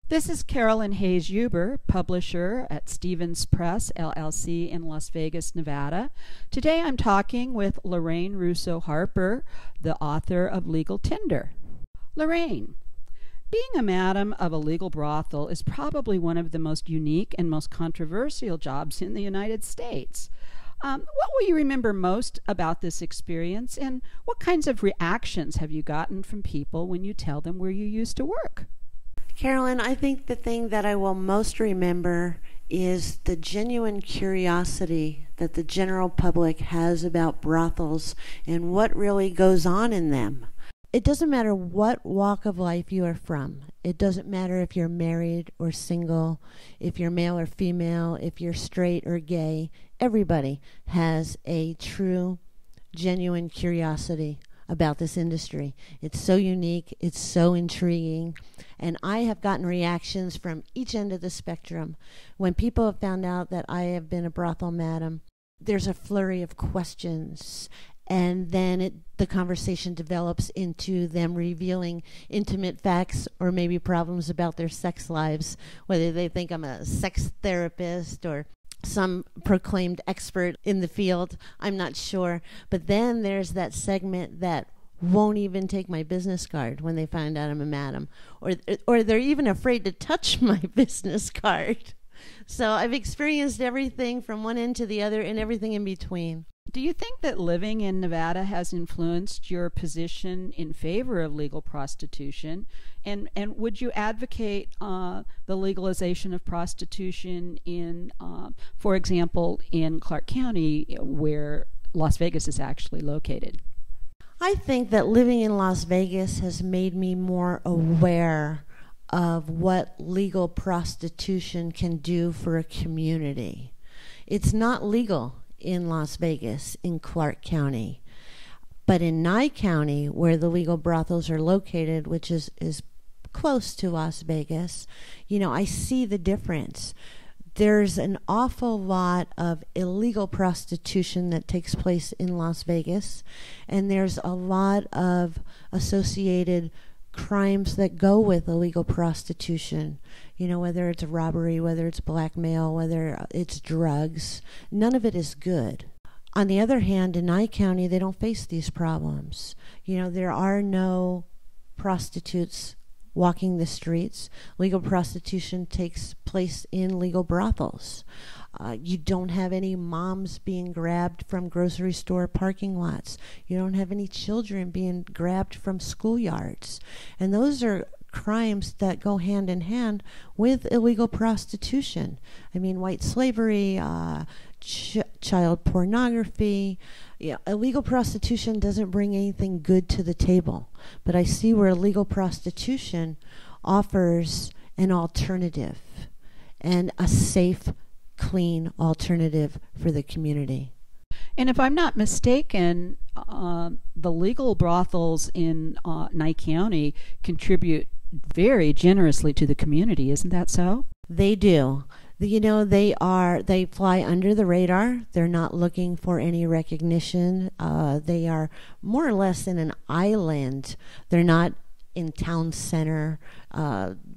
This is Carolyn Hayes-Huber, publisher at Stevens Press, LLC in Las Vegas, Nevada. Today I'm talking with Laraine Russo Harper, the author of LegalTender. Laraine, being a madam of a legal brothel is probably one of the most unique and most controversial jobs in the United States. What will you remember most about this experience, and what kinds of reactions have you gotten from people when you tell them where you used to work? Carolyn, I think the thing that I will most remember is the genuine curiosity that the general public has about brothels and what really goes on in them. It doesn't matter what walk of life you are from. It doesn't matter if you're married or single, if you're male or female, if you're straight or gay. Everybody has a true, genuine curiosity about this industry. It's so unique, it's so intriguing, and I have gotten reactions from each end of the spectrum. When people have found out that I have been a brothel madam, there's a flurry of questions, and then the conversation develops into them revealing intimate facts or maybe problems about their sex lives, whether they think I'm a sex therapist or some proclaimed expert in the field. I'm not sure. But then there's that segment that won't even take my business card when they find out I'm a madam, or they're even afraid to touch my business card. So I've experienced everything from one end to the other and everything in between. Do you think that living in Nevada has influenced your position in favor of legal prostitution? And would you advocate the legalization of prostitution in, for example, in Clark County, where Las Vegas is actually located? I think that living in Las Vegas has made me more aware of what legal prostitution can do for a community. It's not legal in Las Vegas, in Clark County. But in Nye County, where the legal brothels are located, which is close to Las Vegas, I see the difference. There's an awful lot of illegal prostitution that takes place in Las Vegas, and there's a lot of associated crimes that go with illegal prostitution, whether it's robbery, whether it's blackmail, whether it's drugs. None of it is good. On the other hand, in Nye County, they don't face these problems. There are no prostitutes walking the streets. Legal prostitution takes place in legal brothels. You don't have any moms being grabbed from grocery store parking lots. You don't have any children being grabbed from schoolyards. And those are crimes that go hand in hand with illegal prostitution. I mean, white slavery, child pornography. Illegal prostitution doesn't bring anything good to the table. But I see where illegal prostitution offers an alternative and a safe, clean alternative for the community. And if I'm not mistaken, the legal brothels in Nye County contribute very generously to the community. Isn't that so? They do. They fly under the radar. They're not looking for any recognition. They are more or less in an island. They're not in town center.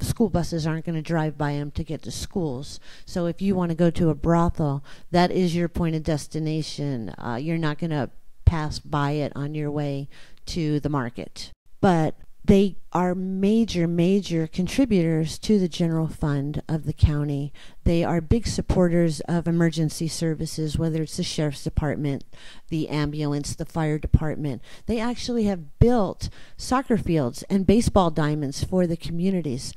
School buses aren't going to drive by them to get to schools. So if you want to go to a brothel, that is your point of destination. You're not going to pass by it on your way to the market. But they are major contributors to the general fund of the county. They are big supporters of emergency services, whether it's the sheriff's department, the ambulance, the fire department. They actually have built soccer fields and baseball diamonds for the communities,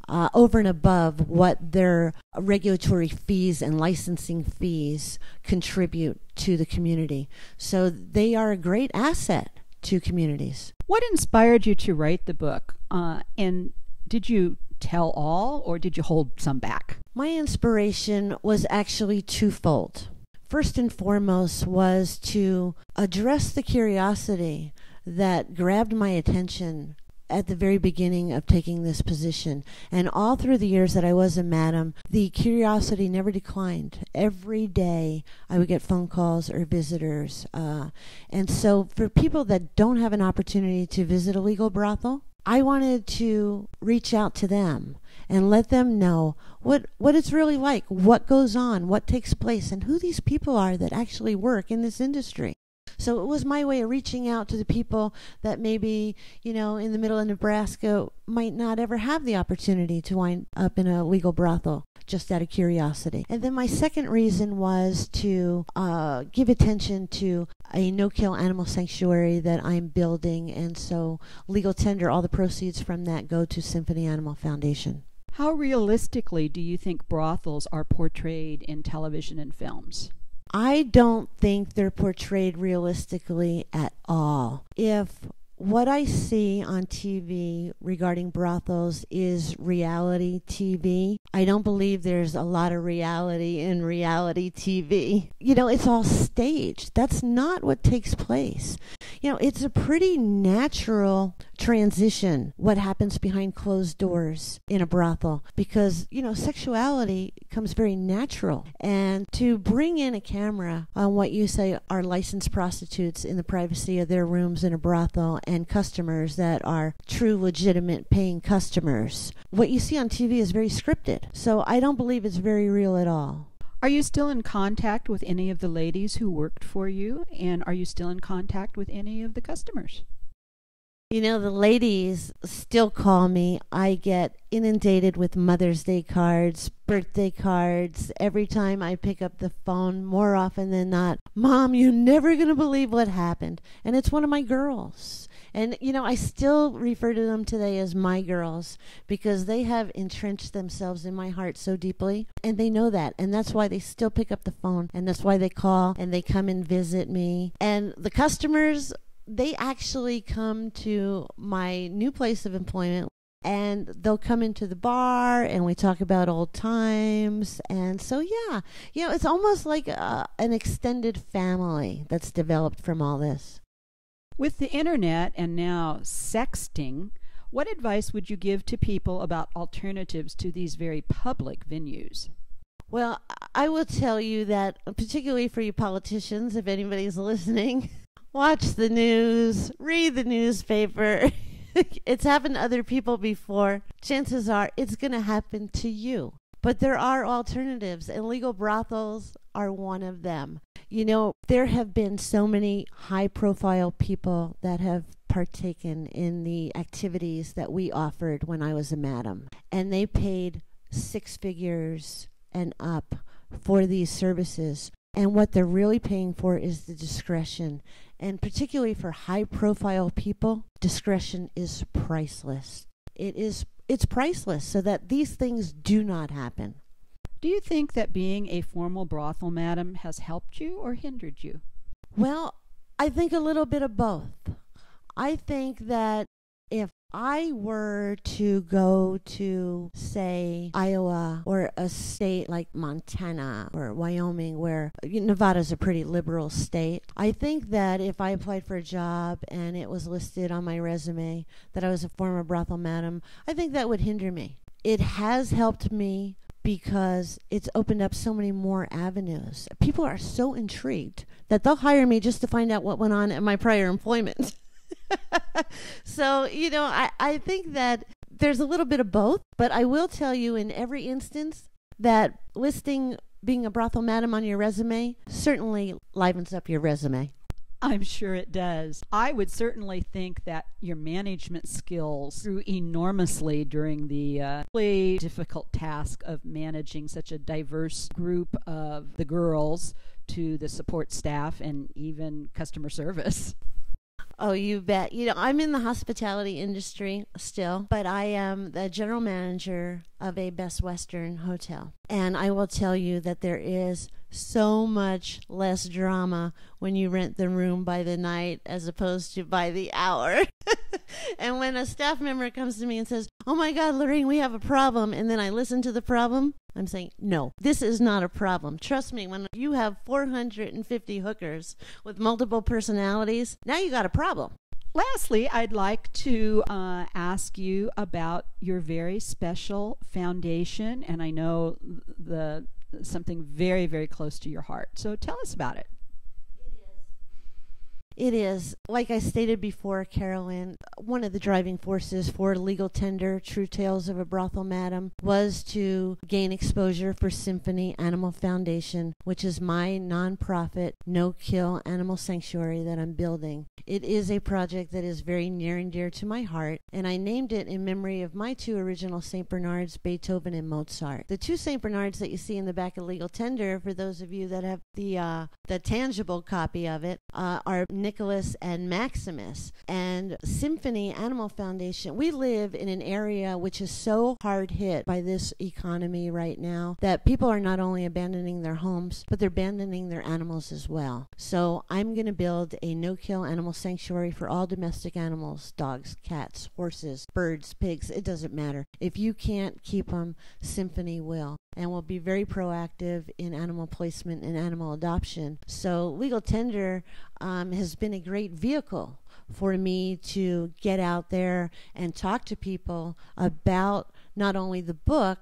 over and above what their regulatory fees and licensing fees contribute to the community. So they are a great asset to communities. What inspired you to write the book? And did you tell all, or did you hold some back? My inspiration was actually twofold. First and foremost was to address the curiosity that grabbed my attention at the very beginning of taking this position. And all through the years that I was a madam, the curiosity never declined. Every day I would get phone calls or visitors. And so for people that don't have an opportunity to visit a legal brothel, I wanted to reach out to them and let them know what it's really like, what goes on, what takes place, and who these people are that actually work in this industry. So it was my way of reaching out to the people that maybe, in the middle of Nebraska might not ever have the opportunity to wind up in a legal brothel, just out of curiosity. And then my second reason was to give attention to a no-kill animal sanctuary that I'm building. And so LegalTender, all the proceeds from that go to Symphony Animal Foundation. How realistically do you think brothels are portrayed in television and films? I don't think they're portrayed realistically at all. If what I see on TV regarding brothels is reality TV, I don't believe there's a lot of reality in reality TV. It's all staged. That's not what takes place. It's a pretty natural transition, what happens behind closed doors in a brothel, because, sexuality comes very natural. And to bring in a camera on what you say are licensed prostitutes in the privacy of their rooms in a brothel and customers that are true, legitimate paying customers, what you see on TV is very scripted. So I don't believe it's very real at all. Are you still in contact with any of the ladies who worked for you? And are you still in contact with any of the customers? The ladies still call me. I get inundated with Mother's Day cards, birthday cards. Every time I pick up the phone, more often than not, Mom, you're never going to believe what happened. And it's one of my girls. And, I still refer to them today as my girls because they have entrenched themselves in my heart so deeply. And they know that. And that's why they still pick up the phone. And that's why they call and they come and visit me. And the customers, they actually come to my new place of employment. And they'll come into the bar and we talk about old times. And so, yeah, it's almost like an extended family that's developed from all this. With the internet and now sexting, what advice would you give to people about alternatives to these very public venues? Well, I will tell you that, particularly for you politicians, if anybody's listening, watch the news, read the newspaper. It's happened to other people before. Chances are it's going to happen to you. But there are alternatives, and legal brothels are one of them. There have been so many high-profile people that have partaken in the activities that we offered when I was a madam. And they paid 6 figures and up for these services. And what they're really paying for is the discretion. And particularly for high-profile people, discretion is priceless. It's priceless so that these things do not happen. Do you think that being a formal brothel madam has helped you or hindered you? Well, I think a little bit of both. I think that if I were to go to, say, Iowa or a state like Montana or Wyoming, where Nevada's a pretty liberal state, I think that if I applied for a job and it was listed on my resume that I was a former brothel madam, I think that would hinder me. It has helped me because it's opened up so many more avenues. People are so intrigued that they'll hire me just to find out what went on at my prior employment. So, I think that there's a little bit of both, but I will tell you in every instance that listing being a brothel madam on your resume certainly livens up your resume. I'm sure it does. I would certainly think that your management skills grew enormously during the really difficult task of managing such a diverse group of the girls to the support staff and even customer service. Oh, you bet. I'm in the hospitality industry still, but I am the general manager of a Best Western hotel. And I will tell you that there is so much less drama when you rent the room by the night as opposed to by the hour. And when a staff member comes to me and says, "Oh my God, Laraine, we have a problem," and then I listen to the problem, I'm saying, no, this is not a problem. Trust me, when you have 450 hookers with multiple personalities, now you got a problem. Lastly, I'd like to ask you about your very special foundation, and I know something very, very close to your heart. So tell us about it. It is, like I stated before, Carolyn, one of the driving forces for LegalTender, True Tales of a Brothel Madam, was to gain exposure for Symphony Animal Foundation, which is my nonprofit, no-kill animal sanctuary that I'm building. It is a project that is very near and dear to my heart, and I named it in memory of my two original St. Bernards, Beethoven and Mozart. The two St. Bernards that you see in the back of LegalTender, for those of you that have the tangible copy of it, are Nicholas and Maximus. And Symphony Animal Foundation, we live in an area which is so hard hit by this economy right now that people are not only abandoning their homes, but they're abandoning their animals as well. So I'm going to build a no-kill animal sanctuary for all domestic animals, dogs, cats, horses, birds, pigs, it doesn't matter. If you can't keep them, Symphony will. And will be very proactive in animal placement and animal adoption. So LegalTender has been a great vehicle for me to get out there and talk to people about not only the book,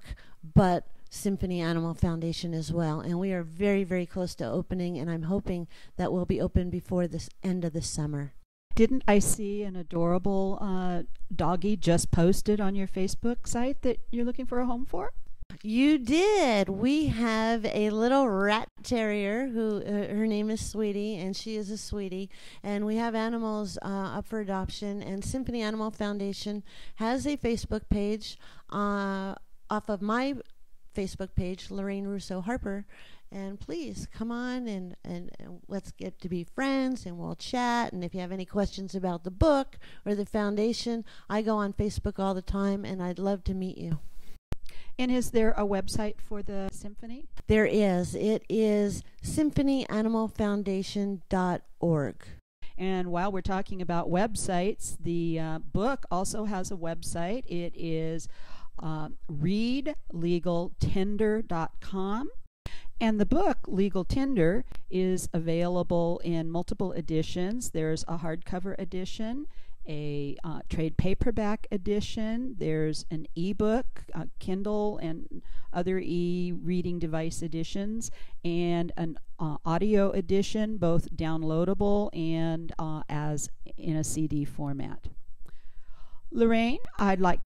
but Symphony Animal Foundation as well. And we are very, very close to opening, and I'm hoping that we'll be open before the end of the summer. Didn't I see an adorable doggy just posted on your Facebook site that you're looking for a home for? You did. We have a little rat terrier who her name is Sweetie, and she is a sweetie. And we have animals up for adoption. And Symphony Animal Foundation has a Facebook page off of my Facebook page, Laraine Russo Harper. And please come on and let's get to be friends, and we'll chat. And if you have any questions about the book or the foundation, I go on Facebook all the time, and I'd love to meet you. And is there a website for the Symphony? There is. It is symphonyanimalfoundation.org. And while we're talking about websites, the book also has a website. It is readlegaltender.com. And the book, LegalTender, is available in multiple editions. There's a hardcover edition, a trade paperback edition. There's an ebook, Kindle, and other e-reading device editions, and an audio edition, both downloadable and as in a CD format. Laraine, I'd like